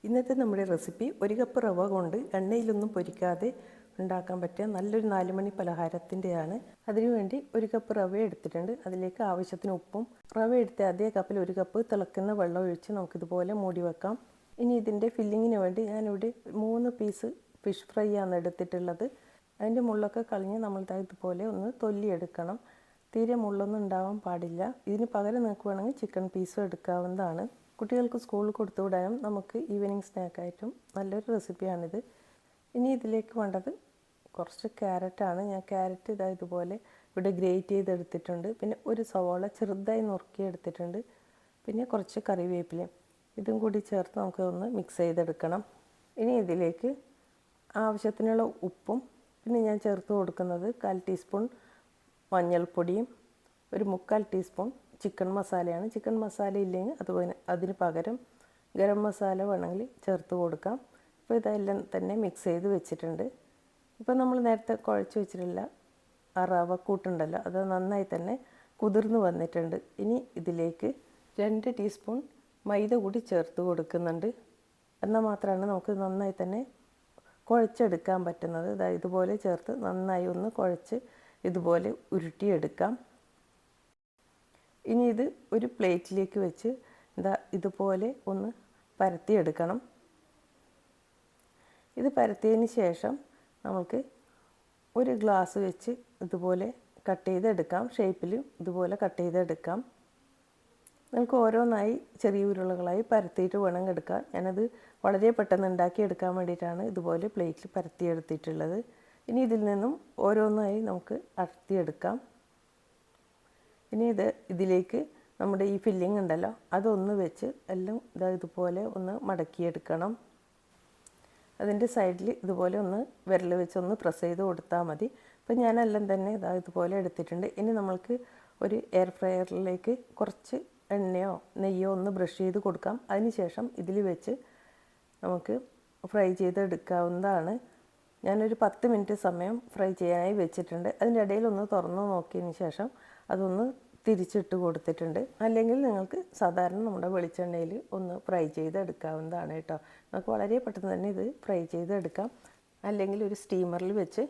ഇന്നത്തെ നമ്മുടെ റെസിപ്പി ഒരു കപ്പ് റവ കൊണ്ട് എണ്ണയിലൊന്നും പൊരിക്കാതെ ഉണ്ടാക്കാൻ പറ്റിയ നല്ലൊരു 4 മണി പലഹാരത്തിൻ്റെയാണ്. അതിനുവേണ്ടി ഒരു കപ്പ് റവ എടുത്തിട്ടുണ്ട്. അതിലേക്ക് ആവശ്യത്തിന് ഉപ്പും റവ എടുത്ത അതേ കപ്പിൽ ഒരു കപ്പ് തിളക്കുന്ന വെള്ളം ഒഴിച്ച് നമുക്കിതുപോലെ മൂടി വെക്കാം. ഇനി ഇതിൻ്റെ ഫില്ലിങ്ങിന് വേണ്ടി ഞാനിവിടെ 3 പീസ് ഫിഷ് ഫ്രൈ ആണ് എടുത്തിട്ടുള്ളത്. അതിൻ്റെ മുള്ളൊക്കെ കളഞ്ഞ് നമ്മൾ ഇതുപോലെ ഒന്ന് തൊല്ലിയെടുക്കണം. തീരെ മുള്ളൊന്നും ഉണ്ടാവാൻ പാടില്ല. ഇതിന് പകരം നിങ്ങൾക്ക് വേണമെങ്കിൽ ചിക്കൻ പീസും എടുക്കാവുന്നതാണ്. കുട്ടികൾക്ക് സ്കൂളിൽ കൊടുത്തു വിടാനും നമുക്ക് ഈവനിങ് സ്നാക്കായിട്ടും നല്ലൊരു റെസിപ്പിയാണിത്. ഇനി ഇതിലേക്ക് വേണ്ടത് കുറച്ച് ക്യാരറ്റാണ്. ഞാൻ ക്യാരറ്റ് ഇതുപോലെ ഇവിടെ ഗ്രേറ്റ് ചെയ്തെടുത്തിട്ടുണ്ട്. പിന്നെ ഒരു സവാള ചെറുതായി നുറുക്കി എടുത്തിട്ടുണ്ട്. പിന്നെ കുറച്ച് കറിവേപ്പിലയും ഇതും കൂടി ചേർത്ത് നമുക്ക് ഒന്ന് മിക്സ് ചെയ്തെടുക്കണം. ഇനി ഇതിലേക്ക് ആവശ്യത്തിനുള്ള ഉപ്പും പിന്നെ ഞാൻ ചേർത്ത് കൊടുക്കുന്നത് 1/4 ടീസ്പൂൺ മഞ്ഞൾപ്പൊടിയും ഒരു 3/4 ടീസ്പൂൺ ചിക്കൻ മസാലയാണ്. ചിക്കൻ മസാല ഇല്ലെങ്കിൽ അതുപോലെ അതിന് പകരം ഗരം മസാല വേണമെങ്കിൽ ചേർത്ത് കൊടുക്കാം. ഇപ്പോൾ ഇതെല്ലാം തന്നെ മിക്സ് ചെയ്ത് വെച്ചിട്ടുണ്ട്. ഇപ്പോൾ നമ്മൾ നേരത്തെ കുഴച്ച് വെച്ചിട്ടില്ല ആ റവ കൂട്ടുണ്ടല്ലോ, അത് നന്നായി തന്നെ കുതിർന്ന് വന്നിട്ടുണ്ട്. ഇനി ഇതിലേക്ക് 2 ടീസ്പൂൺ മൈദ കൂടി ചേർത്ത് കൊടുക്കുന്നുണ്ട്. എന്നാൽ മാത്രമാണ് നമുക്ക് നന്നായി തന്നെ കുഴച്ചെടുക്കാൻ പറ്റുന്നത്. ഇതുപോലെ ചേർത്ത് നന്നായി ഒന്ന് കുഴച്ച് ഇതുപോലെ ഉരുട്ടിയെടുക്കാം. ഇനി ഇത് ഒരു പ്ലേറ്റിലേക്ക് വെച്ച് ഇതുപോലെ ഒന്ന് പരത്തിയെടുക്കണം. ഇത് പരത്തിയതിന് ശേഷം നമുക്ക് ഒരു ഗ്ലാസ് വെച്ച് ഇതുപോലെ കട്ട് ചെയ്തെടുക്കാം. ഷേപ്പിൽ ഇതുപോലെ കട്ട് ചെയ്തെടുക്കാം. നമുക്ക് ഓരോന്നായി ചെറിയ ഉരുളകളായി പരത്തിയിട്ട് വേണം എടുക്കാൻ. ഞാനത് വളരെ പെട്ടെന്ന് ഉണ്ടാക്കിയെടുക്കാൻ വേണ്ടിയിട്ടാണ് ഇതുപോലെ പ്ലേറ്റിൽ പരത്തിയെടുത്തിട്ടുള്ളത്. ഇനി ഇതിൽ നിന്നും ഓരോന്നായി നമുക്ക് അടർത്തിയെടുക്കാം. ഇനി ഇതിലേക്ക് നമ്മുടെ ഈ ഫില്ലിംഗ് ഉണ്ടല്ലോ അതൊന്ന് വെച്ച് എല്ലാം ഇതുപോലെ ഒന്ന് മടക്കിയെടുക്കണം. അതിൻ്റെ സൈഡിൽ ഇതുപോലെ ഒന്ന് വിരൽ വെച്ച് ഒന്ന് പ്രസ് ചെയ്ത് കൊടുത്താൽ മതി. അപ്പോൾ ഞാനെല്ലാം തന്നെ ഇതുപോലെ എടുത്തിട്ടുണ്ട്. ഇനി നമ്മൾക്ക് ഒരു എയർ ഫ്രയറിലേക്ക് കുറച്ച് എണ്ണയോ നെയ്യോ ഒന്ന് ബ്രഷ് ചെയ്ത് കൊടുക്കാം. അതിനുശേഷം ഇതിൽ വെച്ച് നമുക്ക് ഫ്രൈ ചെയ്തെടുക്കാവുന്നതാണ്. ഞാനൊരു 10 മിനിറ്റ് സമയം ഫ്രൈ ചെയ്യാനായി വെച്ചിട്ടുണ്ട്. അതിൻ്റെ ഇടയിൽ ഒന്ന് തുറന്ന് നോക്കിയതിന് ശേഷം അതൊന്ന് തിരിച്ചിട്ട് കൊടുത്തിട്ടുണ്ട്. അല്ലെങ്കിൽ നിങ്ങൾക്ക് സാധാരണ നമ്മുടെ വെളിച്ചെണ്ണയിൽ ഒന്ന് ഫ്രൈ ചെയ്തെടുക്കാവുന്നതാണ് കേട്ടോ. നമുക്ക് വളരെ പെട്ടെന്ന് തന്നെ ഇത് ഫ്രൈ ചെയ്തെടുക്കാം. അല്ലെങ്കിൽ ഒരു സ്റ്റീമറിൽ വെച്ച്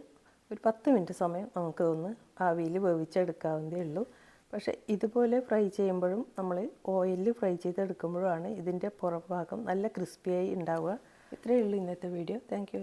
ഒരു 10 മിനിറ്റ് സമയം നമുക്കിതൊന്ന് ആവിയിൽ വേവിച്ചെടുക്കാവുന്നതേ ഉള്ളൂ. പക്ഷേ ഇതുപോലെ ഫ്രൈ ചെയ്യുമ്പോഴും നമ്മൾ ഓയിലിൽ ഫ്രൈ ചെയ്തെടുക്കുമ്പോഴാണ് ഇതിൻ്റെ പുറംഭാഗം നല്ല ക്രിസ്പിയായി ഉണ്ടാവുക. ഇത്രയേ ഉള്ളൂ ഇന്നത്തെ വീഡിയോ. Thank you.